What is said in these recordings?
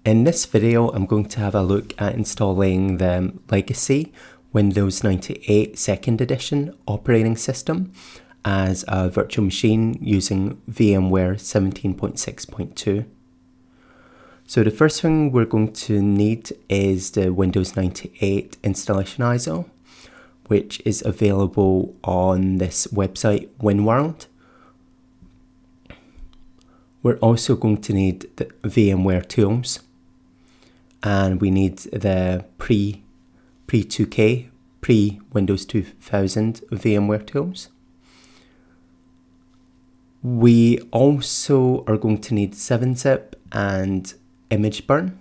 In this video, I'm going to have a look at installing the legacy Windows 98 2nd Edition operating system as a virtual machine using VMware 17.6.2. So the first thing we're going to need is the Windows 98 installation ISO, which is available on this website WinWorld. We're also going to need the VMware tools, and we need the pre-2K, pre-Windows 2000 VMware tools. We also are going to need 7-zip and ImgBurn.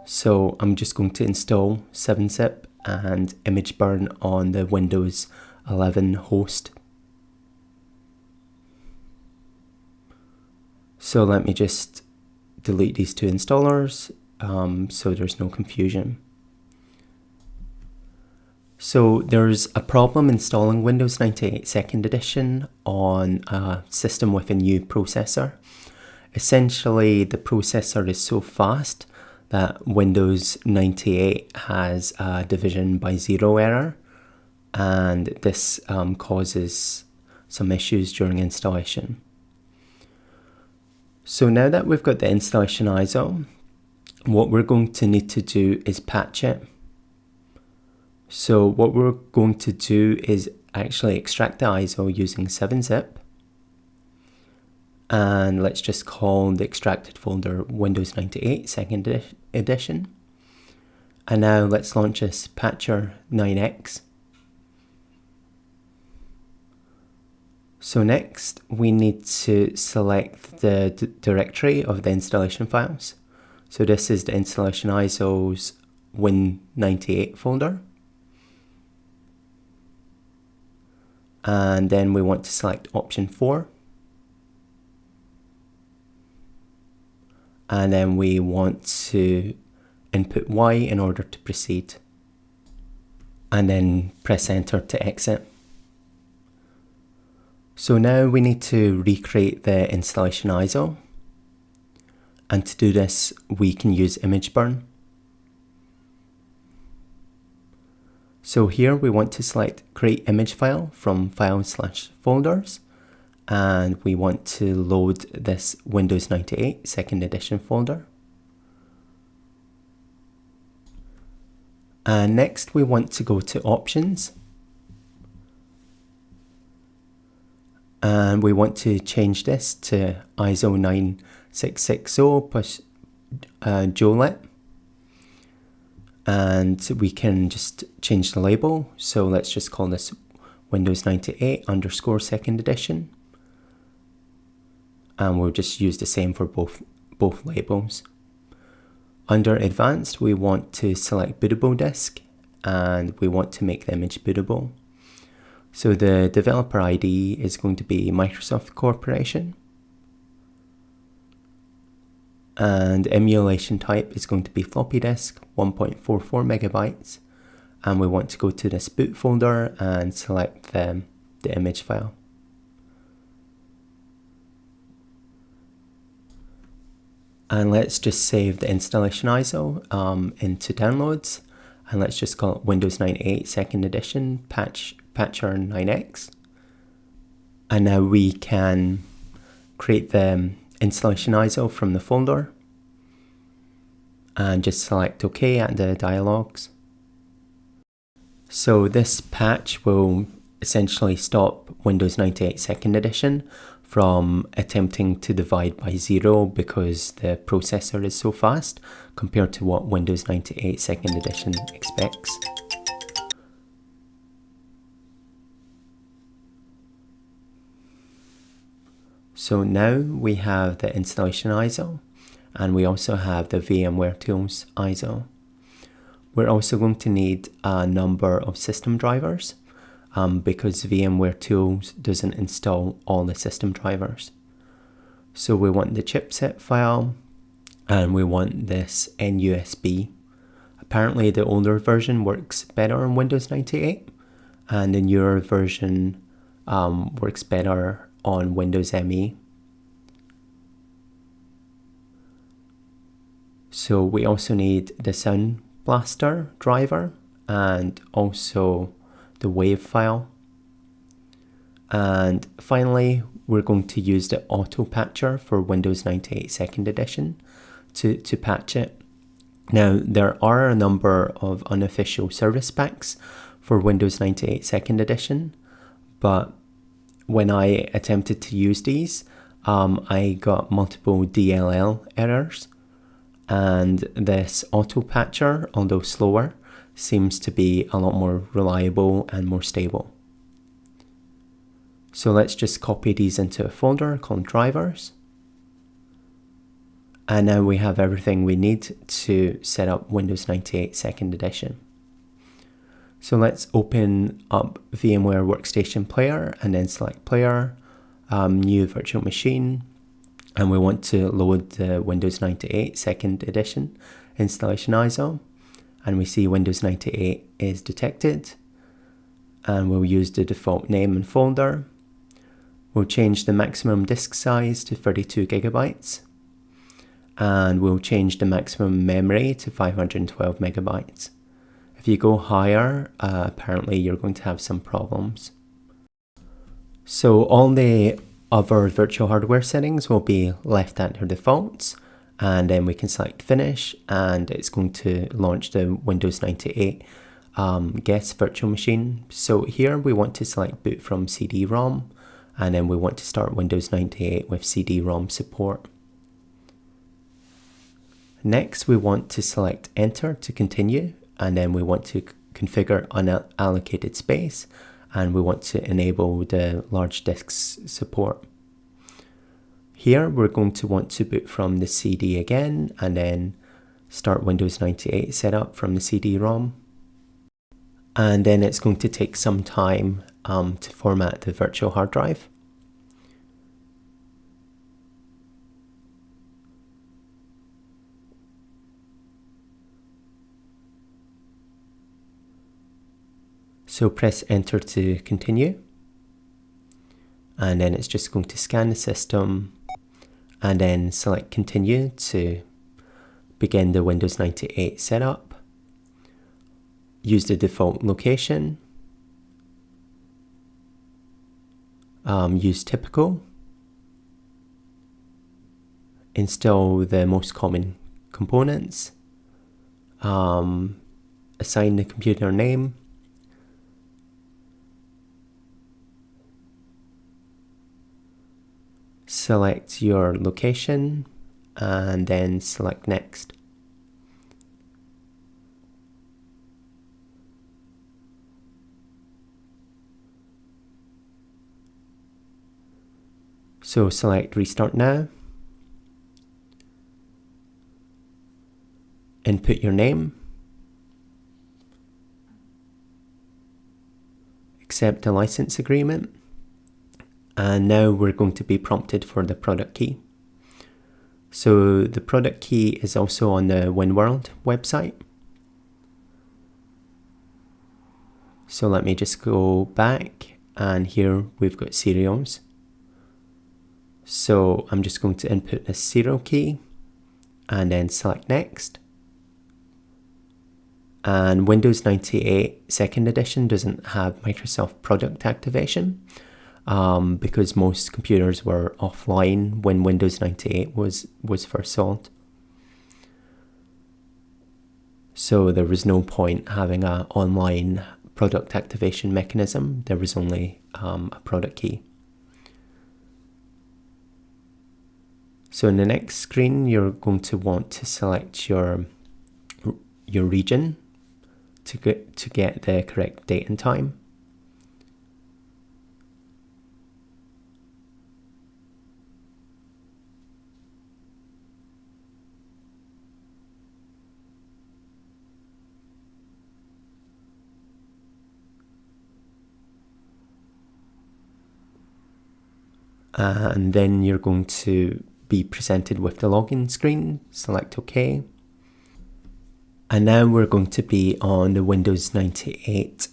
So I'm just going to install 7-zip and ImgBurn on the Windows 11 host. So let me just delete these two installers so there's no confusion. So there's a problem installing Windows 98 2nd Edition on a system with a new processor. Essentially, the processor is so fast that Windows 98 has a division by zero error, and this causes some issues during installation. So now that we've got the installation ISO, what we're going to need to do is patch it. So what we're going to do is actually extract the ISO using 7-zip. And let's just call the extracted folder Windows 98 2nd Edition. And now let's launch this Patcher 9X. So next we need to select the directory of the installation files. So this is the installation ISO's Win98 folder. And then we want to select option 4. And then we want to input Y in order to proceed. And then press enter to exit. So now we need to recreate the installation ISO. And to do this, we can use ImgBurn. So here we want to select create image file from files/folders, and we want to load this Windows 98 2nd Edition folder. And next we want to go to options, and we want to change this to ISO 9660 plus JOLET. And we can just change the label. So let's just call this Windows 98 _ 2nd Edition. And we'll just use the same for both labels. Under advanced, we want to select bootable disk, and we want to make the image bootable. So the developer ID is going to be Microsoft Corporation. And emulation type is going to be floppy disk, 1.44 megabytes. And we want to go to this boot folder and select the image file. And let's just save the installation ISO into downloads. And let's just call it Windows 98 2nd Edition Patcher 9X. And now we can create the installation ISO from the folder and just select OK at the dialogues. So this patch will essentially stop Windows 98 2nd Edition from attempting to divide by zero because the processor is so fast compared to what Windows 98 2nd Edition expects. So now we have the installation ISO, and we also have the VMware tools ISO. We're also going to need a number of system drivers because VMware tools doesn't install all the system drivers. So we want the chipset file, and we want this NUSB. Apparently the older version works better on Windows 98, and the newer version works better on Windows ME. So we also need the Soundblaster driver and also the WAV file. And finally, we're going to use the Autopatcher for Windows 98 2nd Edition to patch it. Now, there are a number of unofficial service packs for Windows 98 2nd Edition, but when I attempted to use these, I got multiple DLL errors, and this Autopatcher, although slower, seems to be a lot more reliable and more stable. So let's just copy these into a folder called drivers. And now we have everything we need to set up Windows 98 2nd Edition. So let's open up VMware Workstation Player and then select Player, New Virtual Machine, and we want to load the Windows 98 2nd Edition installation ISO. And we see Windows 98 is detected, and we'll use the default name and folder. We'll change the maximum disk size to 32 gigabytes, and we'll change the maximum memory to 512 megabytes. If you go higher, apparently you're going to have some problems. So all the other virtual hardware settings will be left at their defaults, and then we can select Finish, and it's going to launch the Windows 98 guest virtual machine. So here we want to select boot from CD-ROM, and then we want to start Windows 98 with CD-ROM support. Next, we want to select Enter to continue, and then we want to configure unallocated space, and we want to enable the large disks support. Here, we're going to want to boot from the CD again, and then start Windows 98 setup from the CD-ROM. And then it's going to take some time to format the virtual hard drive. So press Enter to continue, and then it's just going to scan the system, and then select Continue to begin the Windows 98 setup. Use the default location, use typical, install the most common components, assign the computer name, select your location, and then select Next. So select Restart Now, input your name, accept a license agreement, and now we're going to be prompted for the product key. So the product key is also on the WinWorld website. So let me just go back, and here we've got serials. So I'm just going to input the serial key and then select Next. And Windows 98 2nd Edition doesn't have Microsoft product activation because most computers were offline when Windows 98 was first sold. So there was no point having an online product activation mechanism. There was only a product key. So in the next screen, you're going to want to select your region to get the correct date and time. And then you're going to be presented with the login screen. Select OK. And now we're going to be on the Windows 98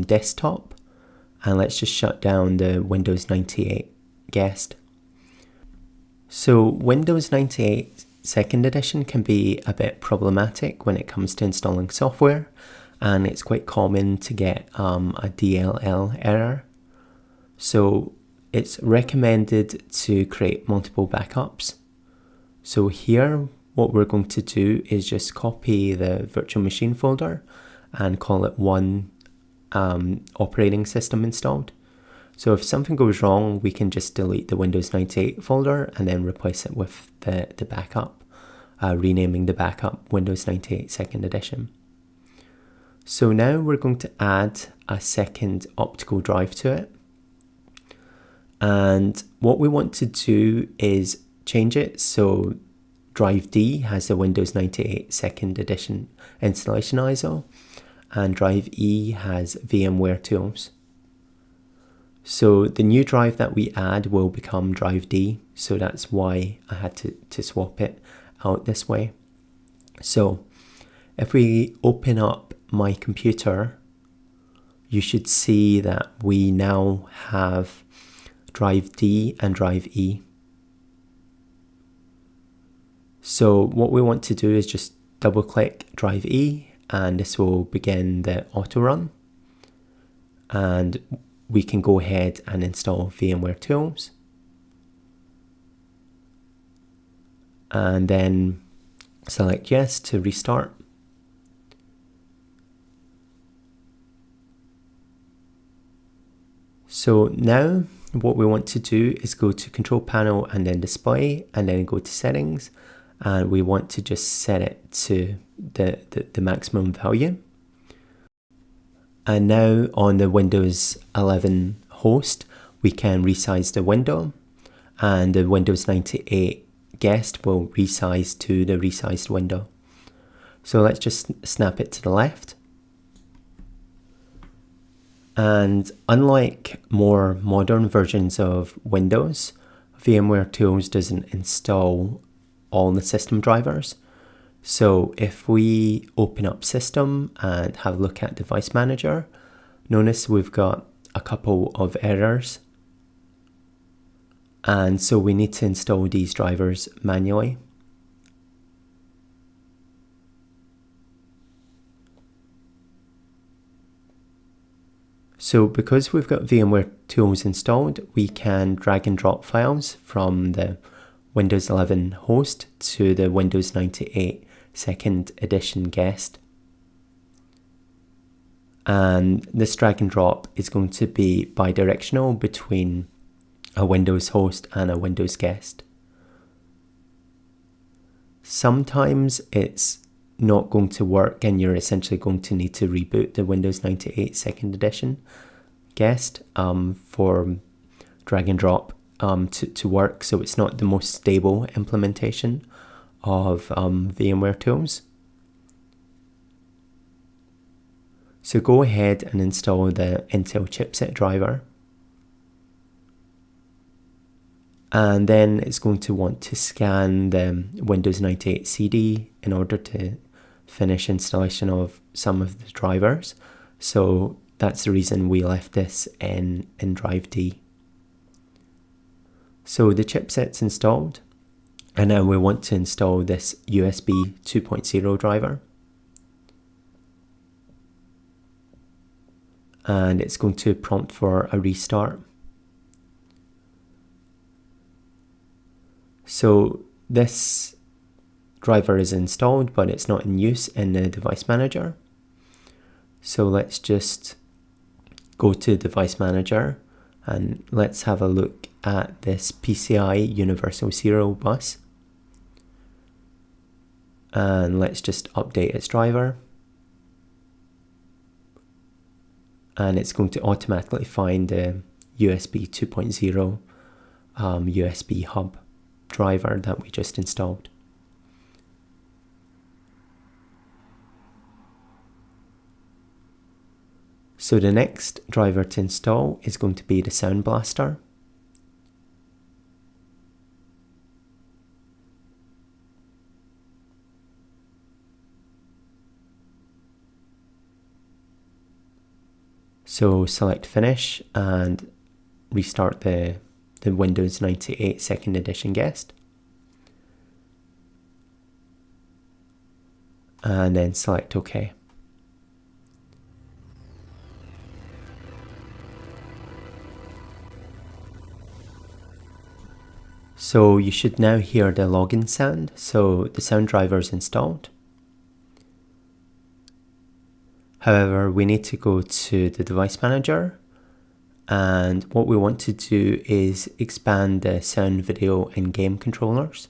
desktop. And let's just shut down the Windows 98 guest. So Windows 98 2nd edition can be a bit problematic when it comes to installing software, and it's quite common to get a DLL error. So it's recommended to create multiple backups. So here what we're going to do is just copy the virtual machine folder and call it one operating system installed. So if something goes wrong, we can just delete the Windows 98 folder and then replace it with the backup, renaming the backup Windows 98 2nd edition. So now we're going to add a second optical drive to it. And what we want to do is change it so drive D has the Windows 98 2nd edition installation ISO, and drive E has VMware tools. So the new drive that we add will become drive D, so that's why I had to swap it out this way. So if we open up my computer, you should see that we now have drive D and drive E. So what we want to do is just double click drive E, and this will begin the auto run, and we can go ahead and install VMware tools, and then select yes to restart. So now what we want to do is go to control panel and then display, and then go to settings, and we want to just set it to the maximum value. And now on the Windows 11 host, we can resize the window, and the Windows 98 guest will resize to the resized window. So let's just snap it to the left. And unlike more modern versions of Windows, VMware Tools doesn't install all the system drivers. So if we open up System and have a look at Device Manager, notice we've got a couple of errors. And so we need to install these drivers manually. So because we've got VMware Tools installed, we can drag and drop files from the Windows 11 host to the Windows 98 2nd edition guest. And this drag and drop is going to be bidirectional between a Windows host and a Windows guest. Sometimes it's not going to work, and you're essentially going to need to reboot the Windows 98 2nd edition guest for drag and drop to work. So it's not the most stable implementation of VMware Tools. So go ahead and install the Intel chipset driver, and then it's going to want to scan the Windows 98 CD in order to finish installation of some of the drivers. So that's the reason we left this in drive D. So the chipset's installed, and now we want to install this USB 2.0 driver. And it's going to prompt for a restart. So this driver is installed, but it's not in use in the device manager. So let's just go to device manager, and let's have a look at this PCI Universal Serial Bus. And let's just update its driver. And it's going to automatically find the USB 2.0 USB hub driver that we just installed. So the next driver to install is going to be the Soundblaster. So select Finish and restart the Windows 98 2nd edition guest. and then select OK. So you should now hear the login sound, so the sound driver is installed. However, we need to go to the device manager, and what we want to do is expand the sound, video and game controllers.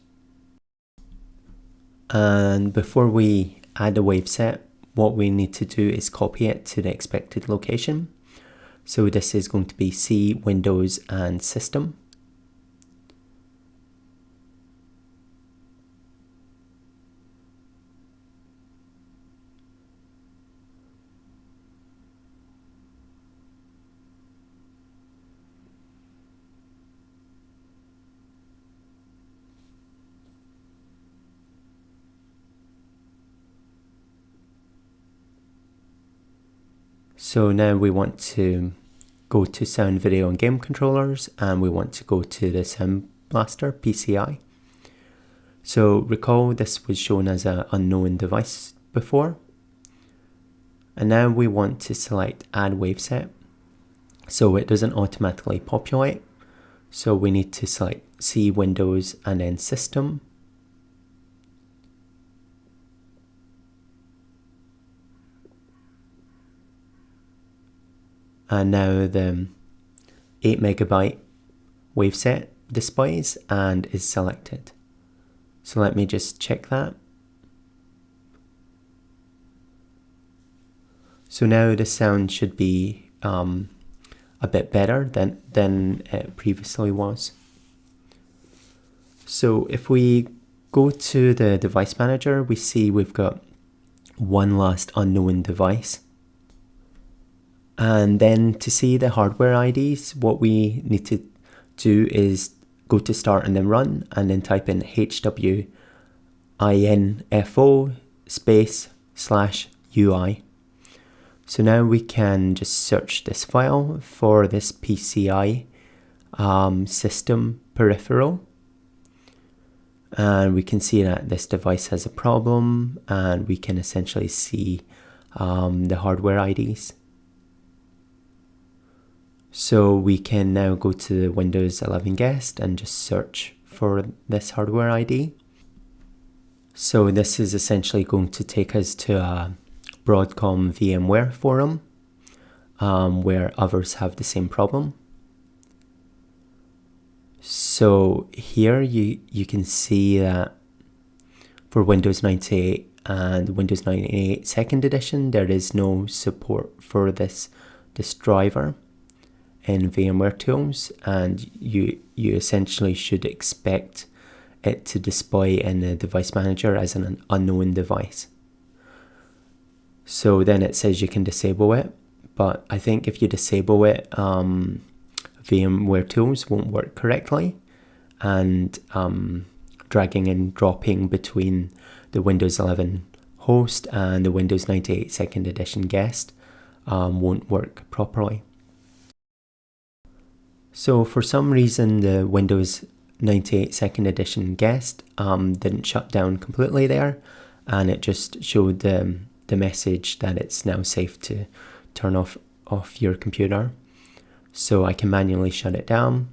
And before we add a Waveset, what we need to do is copy it to the expected location. So this is going to be C, Windows and System. So now we want to go to sound, video and game controllers, and we want to go to the Soundblaster PCI. So recall this was shown as an unknown device before. And now we want to select add Waveset, so it doesn't automatically populate. So we need to select C, Windows and then System. And now the 8 MB Waveset displays and is selected. So let me just check that. So now the sound should be a bit better than it previously was. So if we go to the device manager, we see we've got one last unknown device. And then to see the hardware IDs, what we need to do is go to start and then run, and then type in HWINFO /UI. So now we can just search this file for this PCI system peripheral. And we can see that this device has a problem, and we can essentially see the hardware IDs. So we can now go to the Windows 11 guest and just search for this hardware ID. So this is essentially going to take us to a Broadcom VMware forum where others have the same problem. So here you can see that for Windows 98 and Windows 98 2nd edition, there is no support for this driver in VMware tools, and you essentially should expect it to display in the device manager as an unknown device. So then it says you can disable it, but I think if you disable it, VMware tools won't work correctly, and dragging and dropping between the Windows 11 host and the Windows 98 2nd edition guest won't work properly. So for some reason the Windows 98 2nd edition guest didn't shut down completely there, and it just showed the message that it's now safe to turn off your computer. So I can manually shut it down,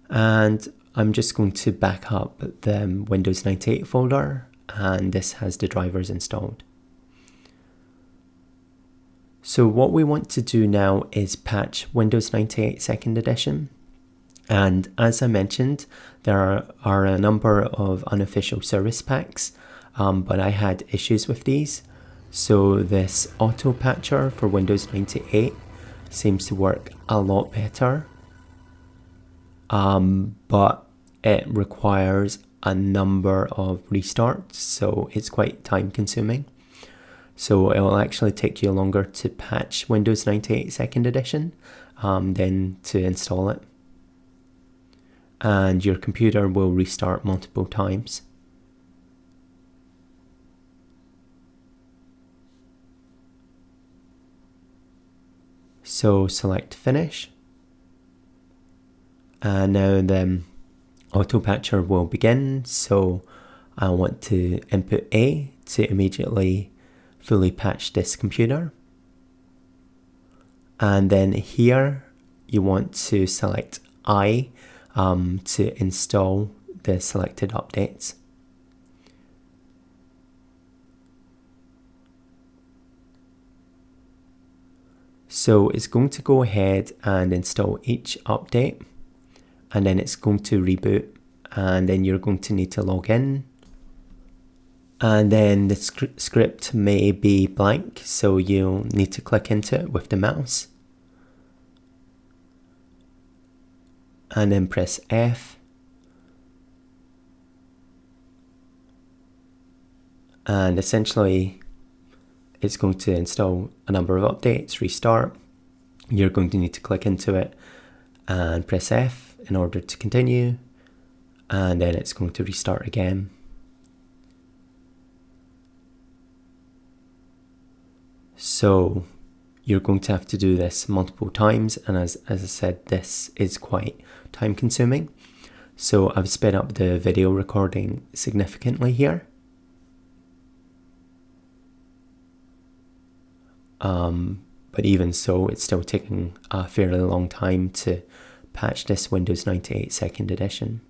and I'm just going to back up the Windows 98 folder, and this has the drivers installed. So what we want to do now is patch Windows 98 2nd edition. And as I mentioned, there are a number of unofficial service packs, but I had issues with these. So this Autopatcher for Windows 98 seems to work a lot better, but it requires a number of restarts, so it's quite time consuming. So it will actually take you longer to patch Windows 98 2nd edition than to install it. And your computer will restart multiple times. So select finish. And now the Autopatcher will begin. So I want to input A to immediately fully patch this computer. And then here you want to select I to install the selected updates. So it's going to go ahead and install each update, and then it's going to reboot, and then you're going to need to log in. And then the script may be blank, so you'll need to click into it with the mouse. And then press F. And essentially, it's going to install a number of updates, restart. You're going to need to click into it and press F in order to continue. And then it's going to restart again. So you're going to have to do this multiple times, and as I said, this is quite time consuming. So I've sped up the video recording significantly here. But even so, it's still taking a fairly long time to patch this Windows 98 2nd edition.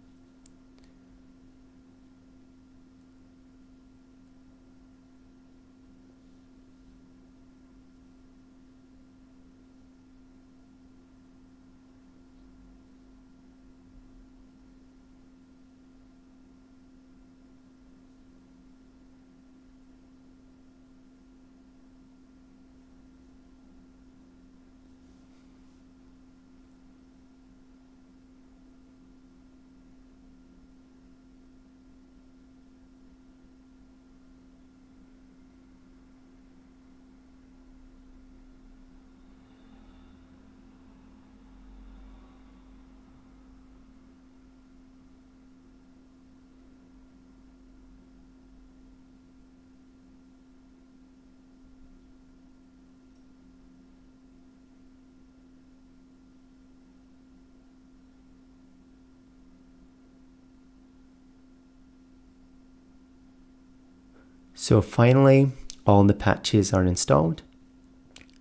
So finally, all the patches are installed,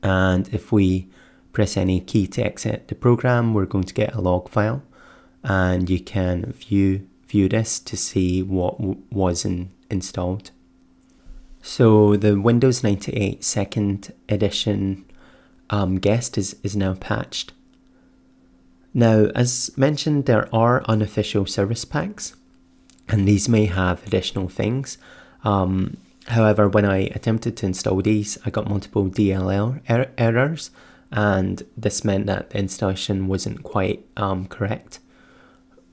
and if we press any key to exit the program, we're going to get a log file, and you can view this to see what was installed. So the Windows 98 2nd edition guest is now patched. Now, as mentioned, there are unofficial service packs, and these may have additional things. However, when I attempted to install these, I got multiple DLL errors, and this meant that the installation wasn't quite correct.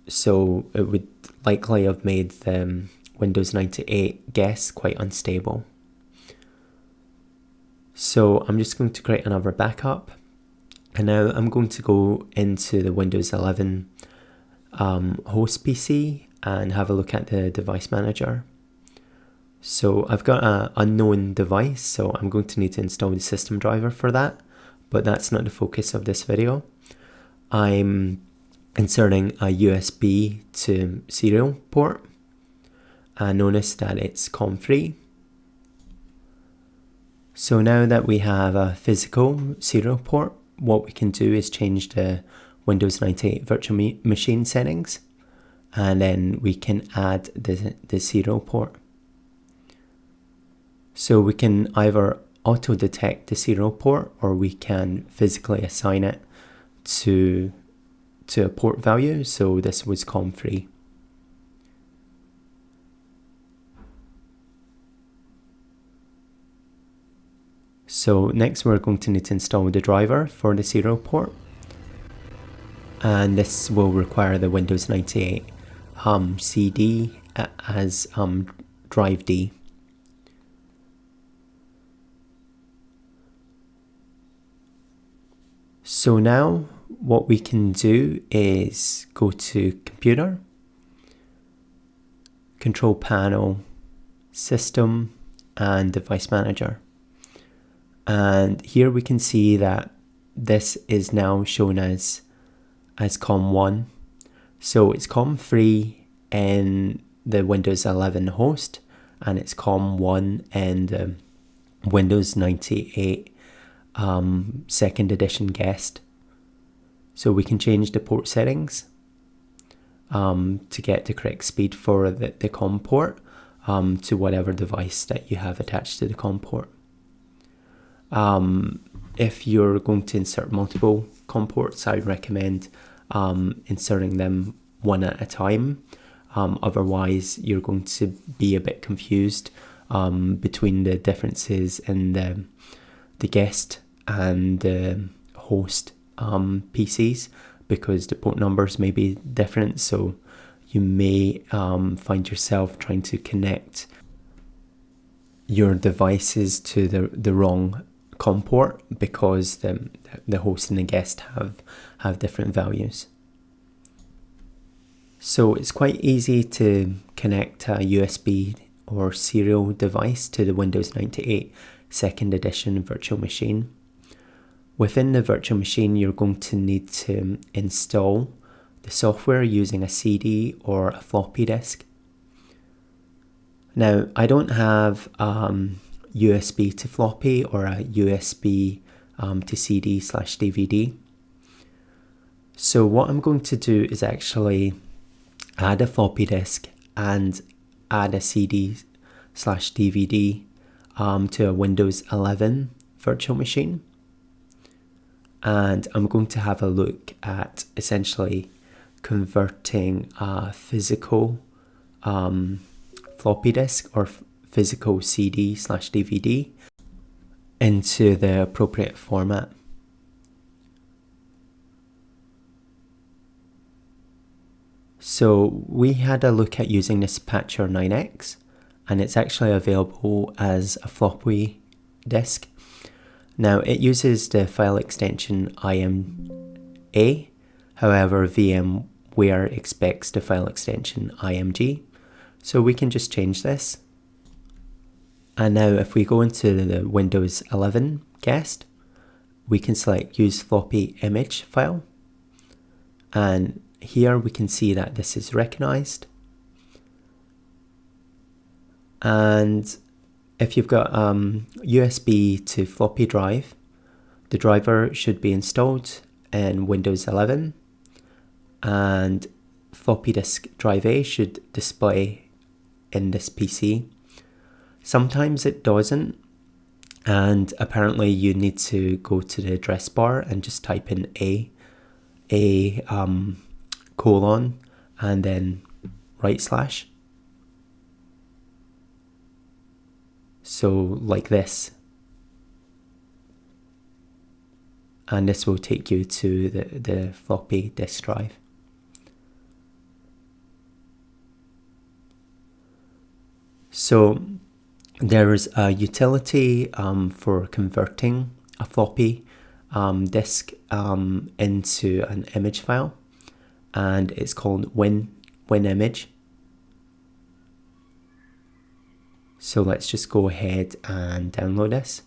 So it would likely have made the Windows 98 guest quite unstable. So I'm just going to create another backup, and now I'm going to go into the Windows 11 host PC and have a look at the device manager. So I've got an unknown device, so I'm going to need to install the system driver for that, but that's not the focus of this video. I'm inserting a USB to serial port, and notice that it's COM3. So now that we have a physical serial port, what we can do is change the Windows 98 virtual machine settings, and then we can add the serial port. So we can either auto detect the serial port, or we can physically assign it to a port value. So this was COM3. So next we're going to need to install the driver for the serial port, and this will require the Windows 98 CD as drive D. So now what we can do is go to Computer, Control Panel, System, and Device Manager. And here we can see that this is now shown as COM1. So it's COM3 in the Windows 11 host, and it's COM1 and Windows 98 second edition guest. So we can change the port settings to get the correct speed for the COM port to whatever device that you have attached to the COM port. If you're going to insert multiple COM ports, I would recommend inserting them one at a time. Otherwise, you're going to be a bit confused between the differences in the guest and the host PCs, because the port numbers may be different. So you may find yourself trying to connect your devices to the wrong COM port because the host and the guest have different values. So it's quite easy to connect a USB or serial device to the Windows 98 second edition virtual machine. Within the virtual machine, you're going to need to install the software using a CD or a floppy disk. Now, I don't have USB to floppy or a USB to CD/DVD. So what I'm going to do is actually add a floppy disk and add a CD/DVD to a Windows 11 virtual machine. And I'm going to have a look at essentially converting a physical floppy disk or physical CD/DVD into the appropriate format. So we had a look at using this Patcher 9X, and it's actually available as a floppy disk. Now it uses the file extension IMA, however VMware expects the file extension IMG, so we can just change this. And now if we go into the Windows 11 guest, we can select use floppy image file, and here we can see that this is recognized. And if you've got USB to floppy drive, the driver should be installed in Windows 11, and floppy disk drive A should display in this PC. Sometimes it doesn't, and apparently you need to go to the address bar and just type in A colon and then /. So like this, and this will take you to the floppy disk drive. So there is a utility for converting a floppy disk into an image file, and it's called WinImage. So let's just go ahead and download this.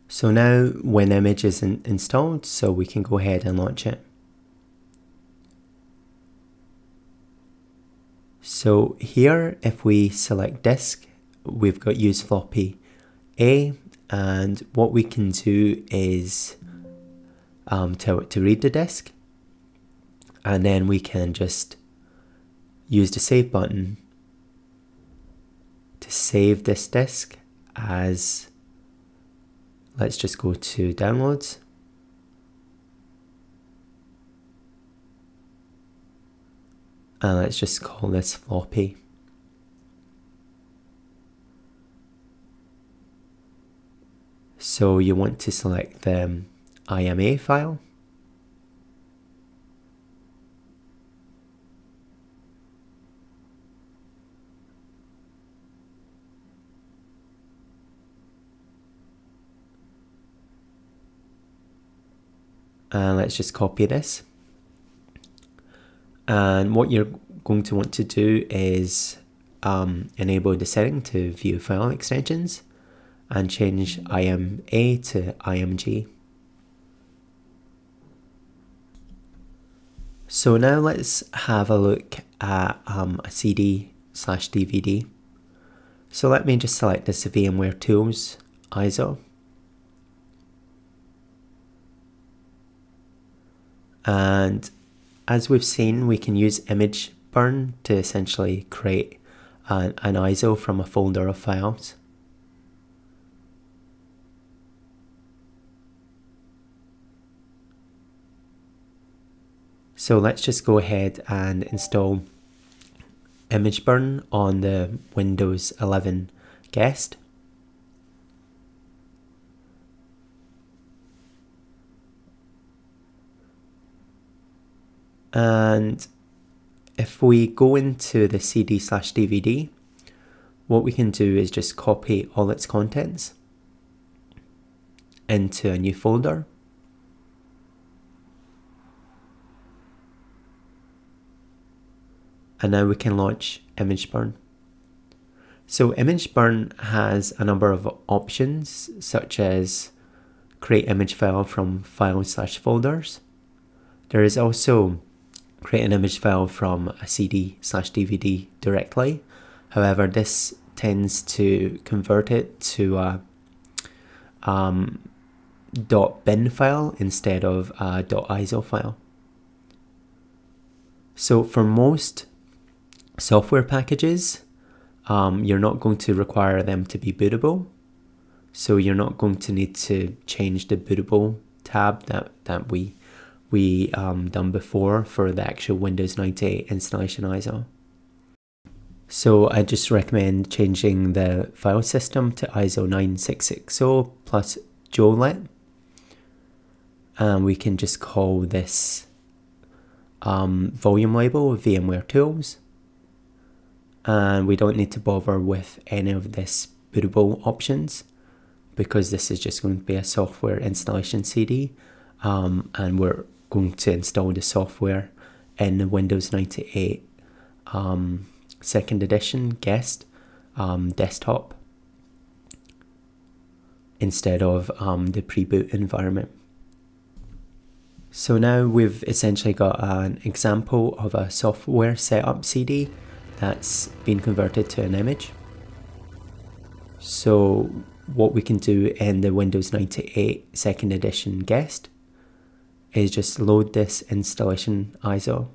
So now WinImage is installed, so we can go ahead and launch it. So here, if we select disk, we've got use floppy A, and what we can do is to read the disk, and then we can just use the save button to save this disk as, let's just go to downloads. And let's just call this floppy. So you want to select the IMA file. And let's just copy this. And what you're going to want to do is enable the setting to view file extensions and change IMA to IMG. So now let's have a look at a CD/DVD. So let me just select this VMware Tools ISO. And as we've seen, we can use ImgBurn to essentially create an ISO from a folder of files. So let's just go ahead and install ImgBurn on the Windows 11 guest. And if we go into the CD/DVD, what we can do is just copy all its contents into a new folder. And now we can launch ImgBurn. So ImgBurn has a number of options, such as create image file from files/folders. There is also create an image file from a CD/DVD directly. However, this tends to convert it to a .bin file instead of a .iso file. So for most software packages, you're not going to require them to be bootable. So you're not going to need to change the bootable tab that we done before for the actual Windows 98 installation ISO. So I just recommend changing the file system to ISO 9660 plus Jolet. And we can just call this volume label VMware Tools. And we don't need to bother with any of this bootable options because this is just going to be a software installation CD. And we're going to install the software in the Windows 98 second edition guest desktop instead of the pre-boot environment. So now we've essentially got an example of a software setup CD that's been converted to an image. So what we can do in the Windows 98 second edition guest is just load this installation ISO.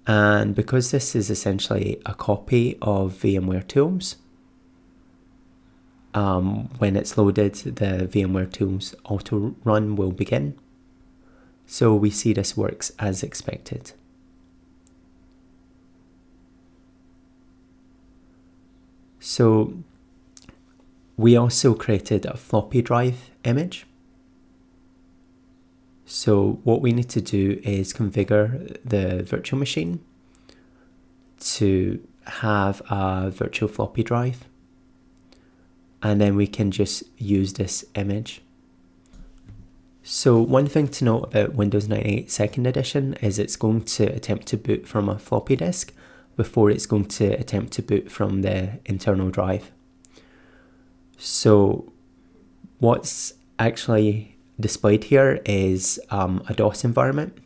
And because this is essentially a copy of VMware Tools, when it's loaded, the VMware Tools auto run will begin. So we see this works as expected. So we also created a floppy drive image. So what we need to do is configure the virtual machine to have a virtual floppy drive. And then we can just use this image. So one thing to note about Windows 98 second edition is it's going to attempt to boot from a floppy disk before it's going to attempt to boot from the internal drive. So what's actually displayed here is a DOS environment,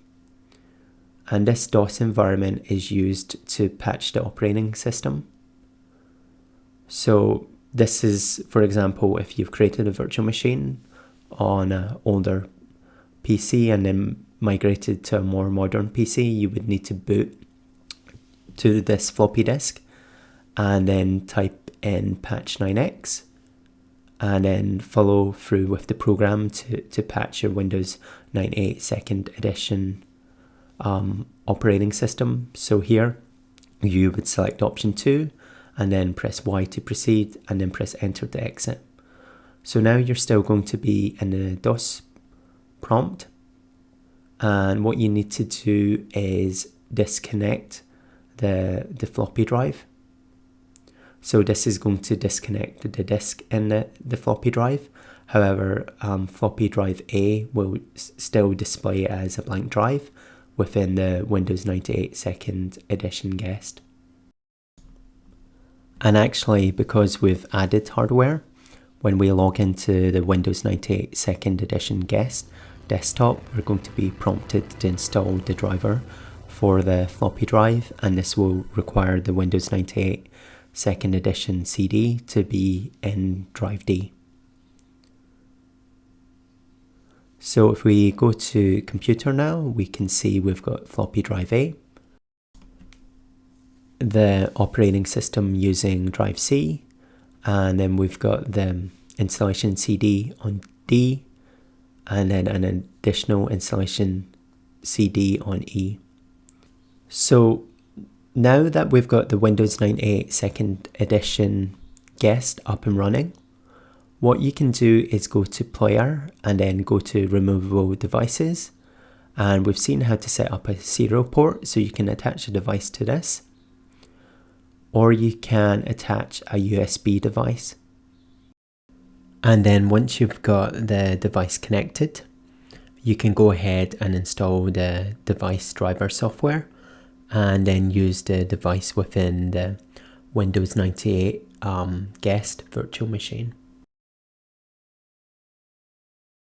and this DOS environment is used to patch the operating system. So this is, for example, if you've created a virtual machine on an older PC and then migrated to a more modern PC, you would need to boot to this floppy disk and then type in patch 9x and then follow through with the program to patch your Windows 98 second edition operating system. So here you would select option 2 and then press Y to proceed and then press enter to exit. So now you're still going to be in the DOS prompt, and what you need to do is disconnect the floppy drive. So this is going to disconnect the disk in the floppy drive, However, floppy drive A will still display it as a blank drive within the Windows 98 2nd edition guest. And actually, because we've added hardware, when we log into the Windows 98 2nd edition guest desktop, we're going to be prompted to install the driver for the floppy drive, and this will require the Windows 98 2nd edition CD to be in drive D. So if we go to computer now, we can see we've got floppy drive A, the operating system using drive C, and then we've got the installation CD on D, and then an additional installation CD on E. So now that we've got the Windows 98 2nd edition guest up and running, what you can do is go to Player and then go to Removable Devices, and we've seen how to set up a serial port, so you can attach a device to this, or you can attach a USB device. And then once you've got the device connected, you can go ahead and install the device driver software and then use the device within the Windows 98 guest virtual machine.